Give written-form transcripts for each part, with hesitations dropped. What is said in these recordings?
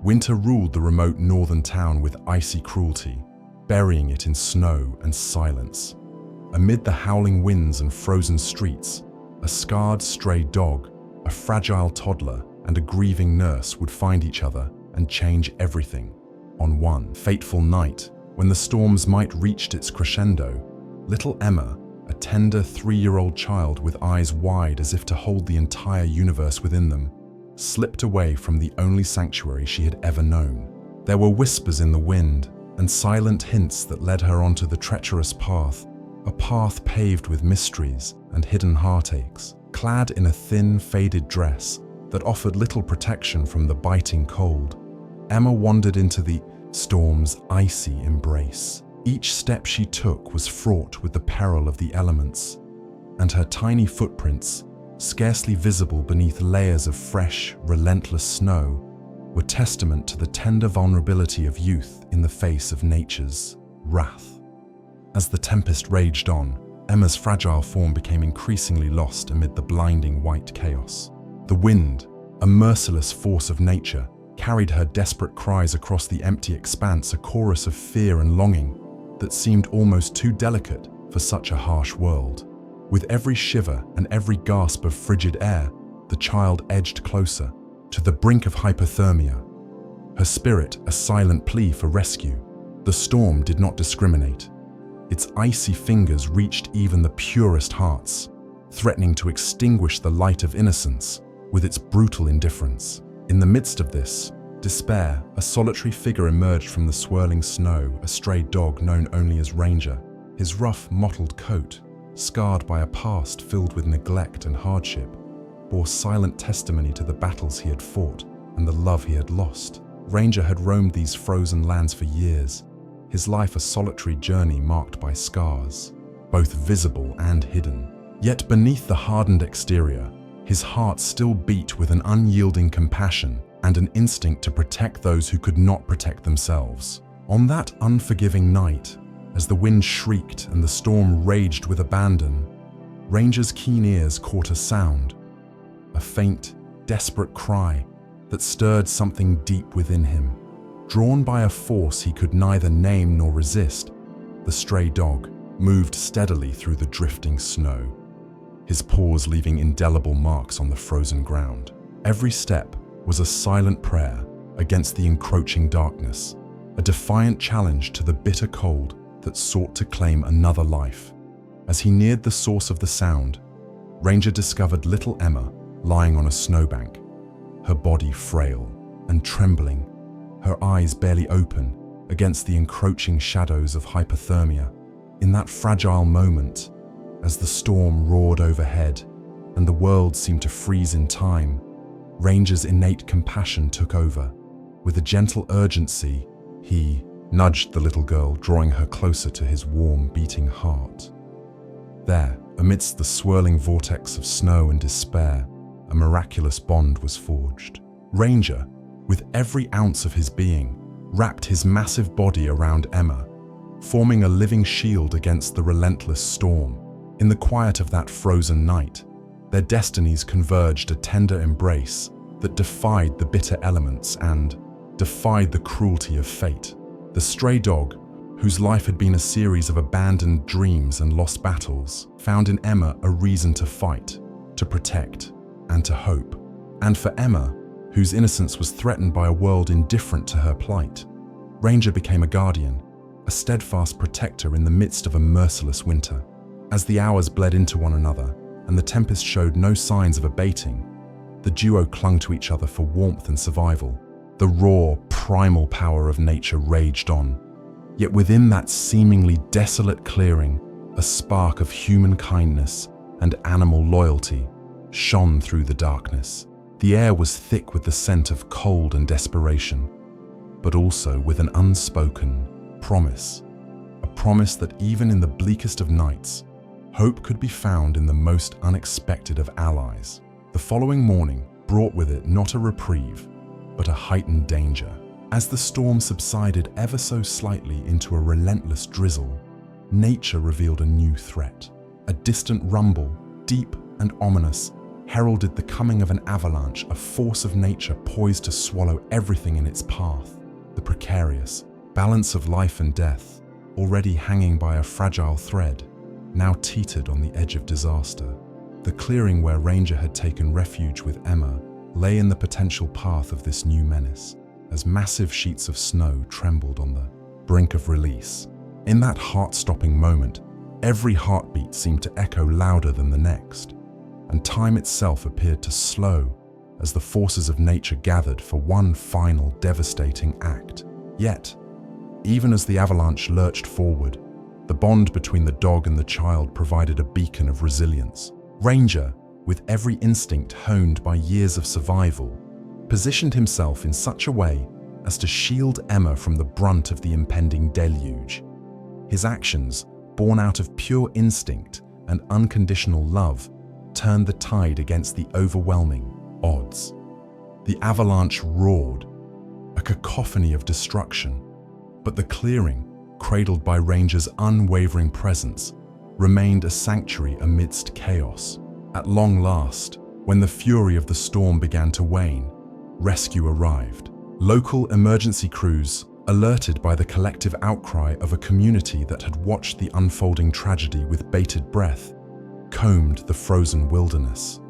Winter ruled the remote northern town with icy cruelty, burying it in snow and silence. Amid the howling winds and frozen streets, a scarred stray dog, a fragile toddler, and a grieving nurse would find each other and change everything. On one fateful night, when the storm's might reached its crescendo, little Emma, a tender 3-year-old child with eyes wide as if to hold the entire universe within them, slipped away from the only sanctuary she had ever known. There were whispers in the wind and silent hints that led her onto the treacherous path, a path paved with mysteries and hidden heartaches. Clad in a thin, faded dress that offered little protection from the biting cold, Emma wandered into the storm's icy embrace. Each step she took was fraught with the peril of the elements, and her tiny footprints, scarcely visible beneath layers of fresh, relentless snow, were testament to the tender vulnerability of youth in the face of nature's wrath. As the tempest raged on, Emma's fragile form became increasingly lost amid the blinding white chaos. The wind, a merciless force of nature, carried her desperate cries across the empty expanse, a chorus of fear and longing that seemed almost too delicate for such a harsh world. With every shiver and every gasp of frigid air, the child edged closer, to the brink of hypothermia, her spirit a silent plea for rescue. The storm did not discriminate. Its icy fingers reached even the purest hearts, threatening to extinguish the light of innocence with its brutal indifference. In the midst of this despair, a solitary figure emerged from the swirling snow, a stray dog known only as Ranger. His rough, mottled coat, scarred by a past filled with neglect and hardship, bore silent testimony to the battles he had fought and the love he had lost. Ranger had roamed these frozen lands for years, his life a solitary journey marked by scars, both visible and hidden. Yet beneath the hardened exterior, his heart still beat with an unyielding compassion and an instinct to protect those who could not protect themselves. On that unforgiving night, as the wind shrieked and the storm raged with abandon, Ranger's keen ears caught a sound, a faint, desperate cry that stirred something deep within him. Drawn by a force he could neither name nor resist, the stray dog moved steadily through the drifting snow, his paws leaving indelible marks on the frozen ground. Every step was a silent prayer against the encroaching darkness, a defiant challenge to the bitter cold that sought to claim another life. As he neared the source of the sound, Ranger discovered little Emma lying on a snowbank, her body frail and trembling, her eyes barely open against the encroaching shadows of hypothermia. In that fragile moment, as the storm roared overhead and the world seemed to freeze in time, Ranger's innate compassion took over. With a gentle urgency, he nudged the little girl, drawing her closer to his warm, beating heart. There, amidst the swirling vortex of snow and despair, a miraculous bond was forged. Ranger, with every ounce of his being, wrapped his massive body around Emma, forming a living shield against the relentless storm. In the quiet of that frozen night, their destinies converged, a tender embrace that defied the bitter elements and defied the cruelty of fate. The stray dog, whose life had been a series of abandoned dreams and lost battles, found in Emma a reason to fight, to protect, and to hope. And for Emma, whose innocence was threatened by a world indifferent to her plight, Ranger became a guardian, a steadfast protector in the midst of a merciless winter. As the hours bled into one another, and the tempest showed no signs of abating, the duo clung to each other for warmth and survival. The raw, primal power of nature raged on. Yet within that seemingly desolate clearing, a spark of human kindness and animal loyalty shone through the darkness. The air was thick with the scent of cold and desperation, but also with an unspoken promise. A promise that even in the bleakest of nights, hope could be found in the most unexpected of allies. The following morning brought with it not a reprieve, but a heightened danger. As the storm subsided ever so slightly into a relentless drizzle, nature revealed a new threat. A distant rumble, deep and ominous, heralded the coming of an avalanche, a force of nature poised to swallow everything in its path. The precarious balance of life and death, already hanging by a fragile thread, now teetered on the edge of disaster. The clearing where Ranger had taken refuge with Emma lay in the potential path of this new menace, as massive sheets of snow trembled on the brink of release. In that heart-stopping moment, every heartbeat seemed to echo louder than the next, and time itself appeared to slow as the forces of nature gathered for one final devastating act. Yet, even as the avalanche lurched forward, the bond between the dog and the child provided a beacon of resilience. Ranger, with every instinct honed by years of survival, positioned himself in such a way as to shield Emma from the brunt of the impending deluge. His actions, born out of pure instinct and unconditional love, turned the tide against the overwhelming odds. The avalanche roared, a cacophony of destruction, but the clearing, cradled by Ranger's unwavering presence, remained a sanctuary amidst chaos. At long last, when the fury of the storm began to wane, rescue arrived. Local emergency crews, alerted by the collective outcry of a community that had watched the unfolding tragedy with bated breath, combed the frozen wilderness.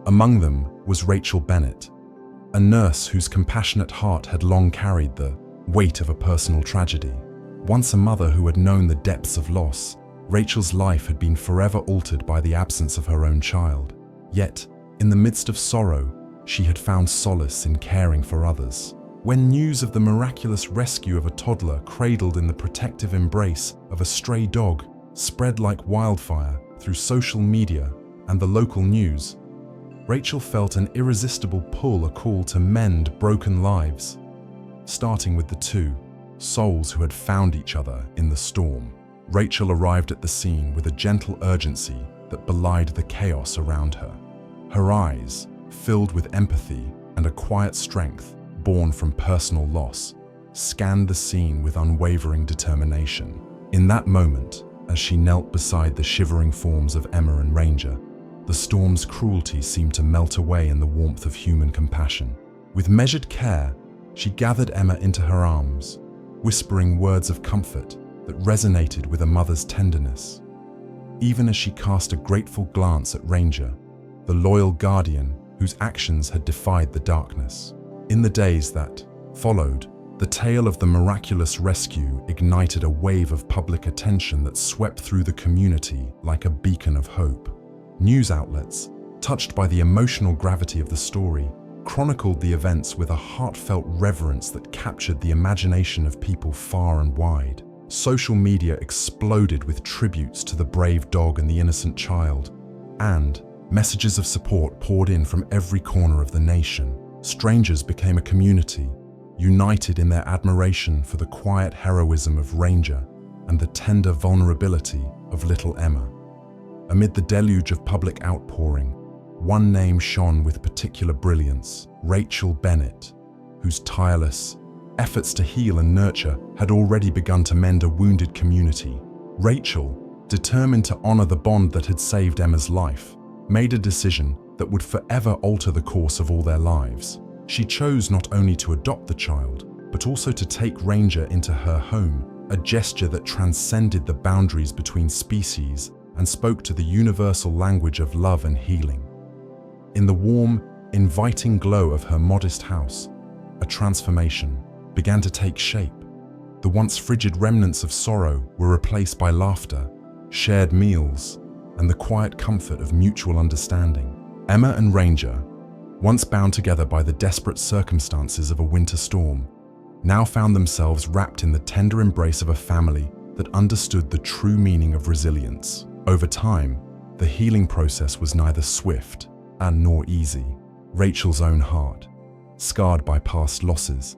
Among them was Rachel Bennett, a nurse whose compassionate heart had long carried the weight of a personal tragedy. Once a mother who had known the depths of loss, Rachel's life had been forever altered by the absence of her own child. Yet, in the midst of sorrow, she had found solace in caring for others. When news of the miraculous rescue of a toddler cradled in the protective embrace of a stray dog spread like wildfire through social media and the local news, Rachel felt an irresistible pull, a call to mend broken lives, starting with the two souls who had found each other in the storm. Rachel arrived at the scene with a gentle urgency that belied the chaos around her. Her eyes, filled with empathy and a quiet strength born from personal loss, scanned the scene with unwavering determination. In that moment, as she knelt beside the shivering forms of Emma and Ranger, the storm's cruelty seemed to melt away in the warmth of human compassion. With measured care, she gathered Emma into her arms, whispering words of comfort that resonated with a mother's tenderness. Even as she cast a grateful glance at Ranger, the loyal guardian whose actions had defied the darkness. In the days that followed, the tale of the miraculous rescue ignited a wave of public attention that swept through the community like a beacon of hope. News outlets, touched by the emotional gravity of the story, chronicled the events with a heartfelt reverence that captured the imagination of people far and wide. Social media exploded with tributes to the brave dog and the innocent child, and messages of support poured in from every corner of the nation. Strangers became a community, united in their admiration for the quiet heroism of Ranger and the tender vulnerability of little Emma. Amid the deluge of public outpouring, one name shone with particular brilliance: Rachel Bennett, whose tireless efforts to heal and nurture had already begun to mend a wounded community. Rachel, determined to honor the bond that had saved Emma's life, made a decision that would forever alter the course of all their lives. She chose not only to adopt the child, but also to take Ranger into her home, a gesture that transcended the boundaries between species and spoke to the universal language of love and healing. In the warm, inviting glow of her modest house, a transformation began to take shape. The once frigid remnants of sorrow were replaced by laughter, shared meals, and the quiet comfort of mutual understanding. Emma and Ranger, once bound together by the desperate circumstances of a winter storm, now found themselves wrapped in the tender embrace of a family that understood the true meaning of resilience. Over time, the healing process was neither swift nor easy. Rachel's own heart, scarred by past losses,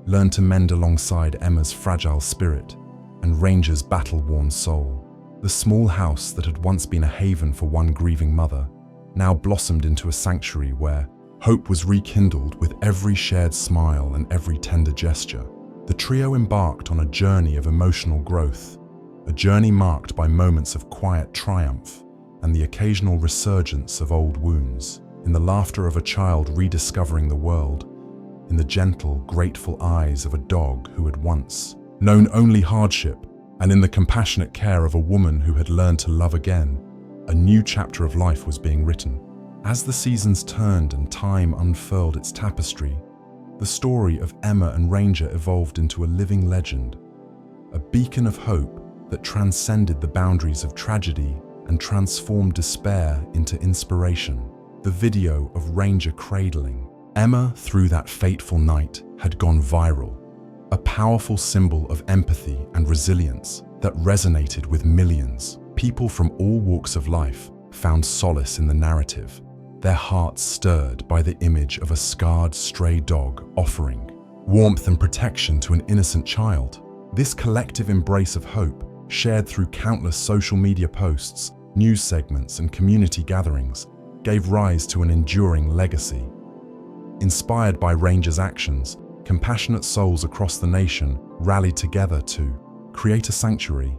learned to mend alongside Emma's fragile spirit and Ranger's battle-worn soul. The small house that had once been a haven for one grieving mother now blossomed into a sanctuary where hope was rekindled with every shared smile and every tender gesture. The trio embarked on a journey of emotional growth, a journey marked by moments of quiet triumph and the occasional resurgence of old wounds. in the laughter of a child rediscovering the world, in the gentle, grateful eyes of a dog who had once known only hardship, and in the compassionate care of a woman who had learned to love again. A new chapter of life was being written. As the seasons turned and time unfurled its tapestry, the story of Emma and Ranger evolved into a living legend, a beacon of hope that transcended the boundaries of tragedy and transformed despair into inspiration. The video of Ranger cradling Emma through that fateful night had gone viral, a powerful symbol of empathy and resilience that resonated with millions. People from all walks of life found solace in the narrative, their hearts stirred by the image of a scarred stray dog offering warmth and protection to an innocent child. This collective embrace of hope, shared through countless social media posts, news segments, and community gatherings, gave rise to an enduring legacy. Inspired by Ranger's actions, compassionate souls across the nation rallied together to create a sanctuary,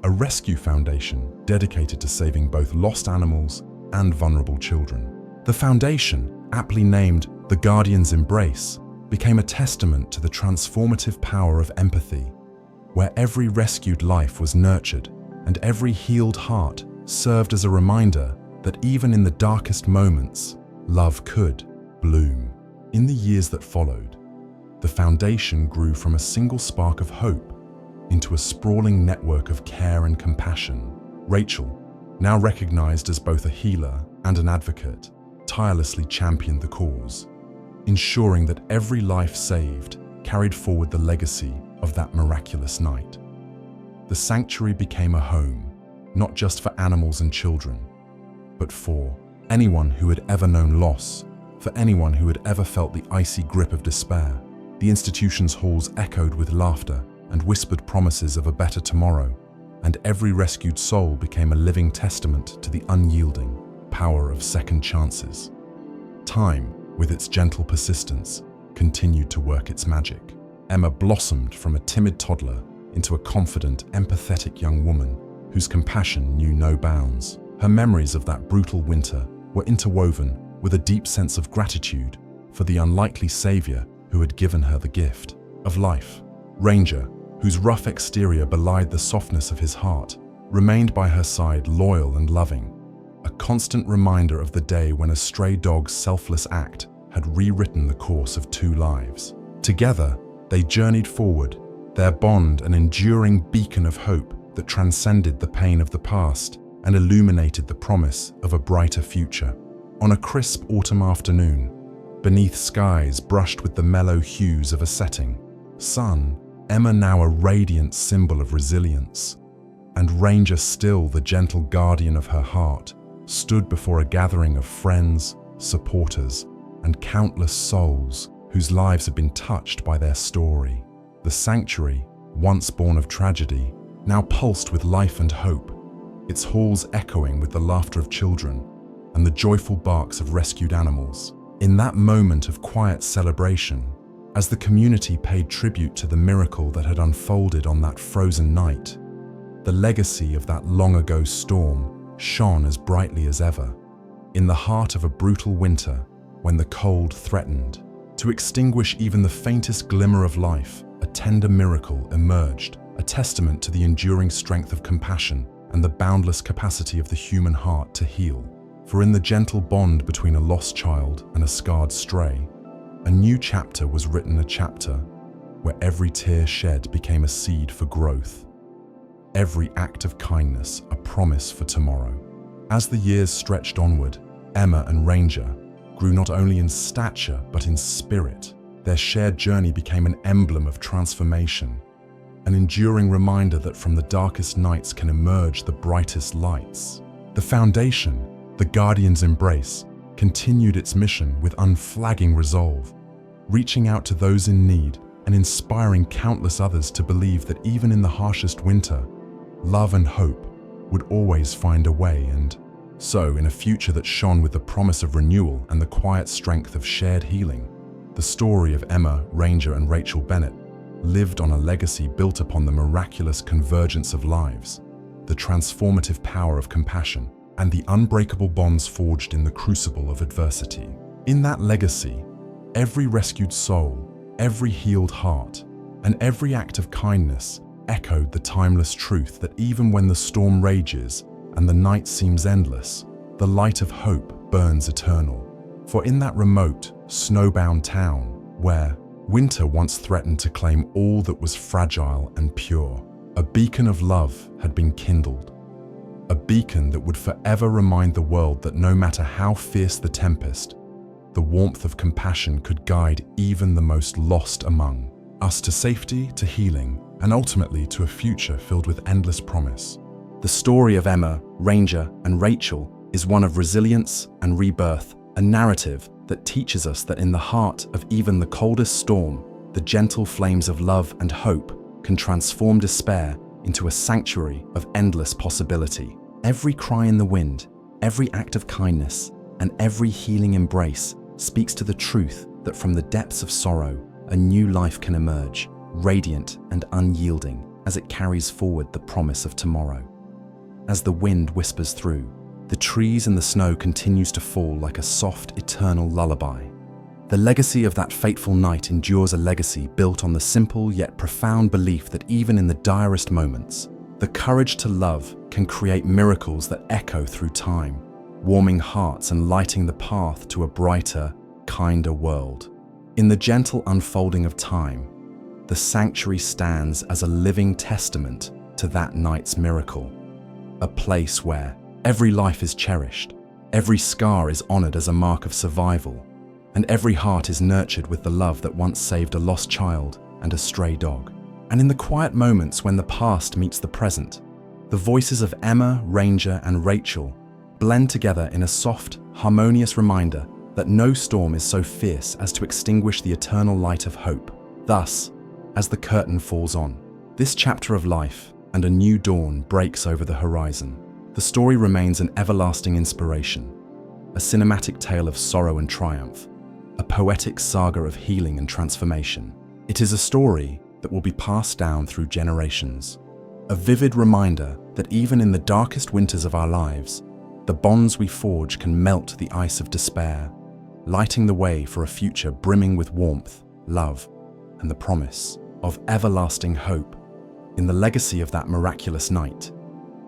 a rescue foundation dedicated to saving both lost animals and vulnerable children. The foundation, aptly named The Guardian's Embrace, became a testament to the transformative power of empathy, where every rescued life was nurtured and every healed heart served as a reminder that even in the darkest moments, love could bloom. In the years that followed, the foundation grew from a single spark of hope into a sprawling network of care and compassion. Rachel, now recognized as both a healer and an advocate, tirelessly championed the cause, ensuring that every life saved carried forward the legacy of that miraculous night. The sanctuary became a home, not just for animals and children, but for anyone who had ever known loss, for anyone who had ever felt the icy grip of despair. The institution's halls echoed with laughter and whispered promises of a better tomorrow, and every rescued soul became a living testament to the unyielding power of second chances. Time, with its gentle persistence, continued to work its magic. Emma blossomed from a timid toddler into a confident, empathetic young woman whose compassion knew no bounds. Her memories of that brutal winter were interwoven with a deep sense of gratitude for the unlikely savior who had given her the gift of life. Ranger, whose rough exterior belied the softness of his heart, remained by her side loyal and loving, a constant reminder of the day when a stray dog's selfless act had rewritten the course of two lives. Together, they journeyed forward, their bond an enduring beacon of hope that transcended the pain of the past and illuminated the promise of a brighter future. On a crisp autumn afternoon, beneath skies brushed with the mellow hues of a setting sun, Emma now a radiant symbol of resilience, and Ranger, still the gentle guardian of her heart, stood before a gathering of friends, supporters, and countless souls whose lives had been touched by their story. The sanctuary, once born of tragedy, now pulsed with life and hope, its halls echoing with the laughter of children and the joyful barks of rescued animals. In that moment of quiet celebration, as the community paid tribute to the miracle that had unfolded on that frozen night, the legacy of that long-ago storm shone as brightly as ever. In the heart of a brutal winter, when the cold threatened to extinguish even the faintest glimmer of life, a tender miracle emerged, a testament to the enduring strength of compassion and the boundless capacity of the human heart to heal. For in the gentle bond between a lost child and a scarred stray, a new chapter was written, a chapter where every tear shed became a seed for growth, every act of kindness a promise for tomorrow. As the years stretched onward, Emma and Ranger grew not only in stature but in spirit. Their shared journey became an emblem of transformation, an enduring reminder that from the darkest nights can emerge the brightest lights. The foundation, the Guardian's Embrace, continued its mission with unflagging resolve, reaching out to those in need and inspiring countless others to believe that even in the harshest winter, love and hope would always find a way. And so, in a future that shone with the promise of renewal and the quiet strength of shared healing, the story of Emma, Ranger, and Rachel Bennett lived on a legacy built upon the miraculous convergence of lives, the transformative power of compassion, and the unbreakable bonds forged in the crucible of adversity. In that legacy, every rescued soul, every healed heart, and every act of kindness echoed the timeless truth that even when the storm rages and the night seems endless, the light of hope burns eternal. For in that remote, snowbound town, where winter once threatened to claim all that was fragile and pure, a beacon of love had been kindled. A beacon that would forever remind the world that no matter how fierce the tempest, the warmth of compassion could guide even the most lost among us to safety, to healing, and ultimately to a future filled with endless promise. The story of Emma, Ranger, and Rachel is one of resilience and rebirth, a narrative that teaches us that in the heart of even the coldest storm, the gentle flames of love and hope can transform despair into a sanctuary of endless possibility. Every cry in the wind, every act of kindness, and every healing embrace speaks to the truth that from the depths of sorrow, a new life can emerge, radiant and unyielding as it carries forward the promise of tomorrow. As the wind whispers through, the trees and the snow continues to fall like a soft, eternal lullaby. The legacy of that fateful night endures, a legacy built on the simple yet profound belief that even in the direst moments, the courage to love can create miracles that echo through time, warming hearts and lighting the path to a brighter, kinder world. In the gentle unfolding of time, the sanctuary stands as a living testament to that night's miracle, a place where every life is cherished, every scar is honored as a mark of survival, and every heart is nurtured with the love that once saved a lost child and a stray dog. And in the quiet moments when the past meets the present, the voices of Emma, Ranger, and Rachel blend together in a soft, harmonious reminder that no storm is so fierce as to extinguish the eternal light of hope. Thus, as the curtain falls on this chapter of life and a new dawn breaks over the horizon, the story remains an everlasting inspiration, a cinematic tale of sorrow and triumph, a poetic saga of healing and transformation. It is a story that will be passed down through generations, a vivid reminder that even in the darkest winters of our lives, the bonds we forge can melt the ice of despair, lighting the way for a future brimming with warmth, love, and the promise of everlasting hope. In the legacy of that miraculous night,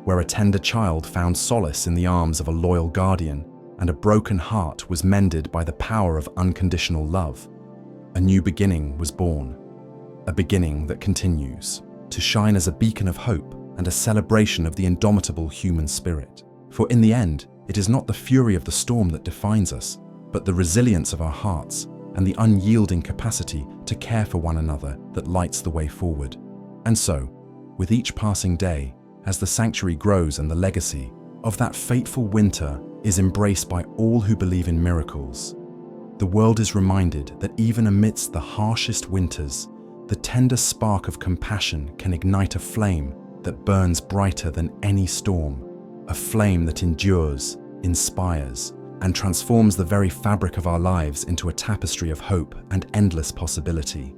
where a tender child found solace in the arms of a loyal guardian and a broken heart was mended by the power of unconditional love, a new beginning was born, a beginning that continues to shine as a beacon of hope and a celebration of the indomitable human spirit. For in the end, it is not the fury of the storm that defines us, but the resilience of our hearts and the unyielding capacity to care for one another that lights the way forward. And so, with each passing day, as the sanctuary grows and the legacy of that fateful winter is embraced by all who believe in miracles, the world is reminded that even amidst the harshest winters, the tender spark of compassion can ignite a flame that burns brighter than any storm, a flame that endures, inspires, and transforms the very fabric of our lives into a tapestry of hope and endless possibility.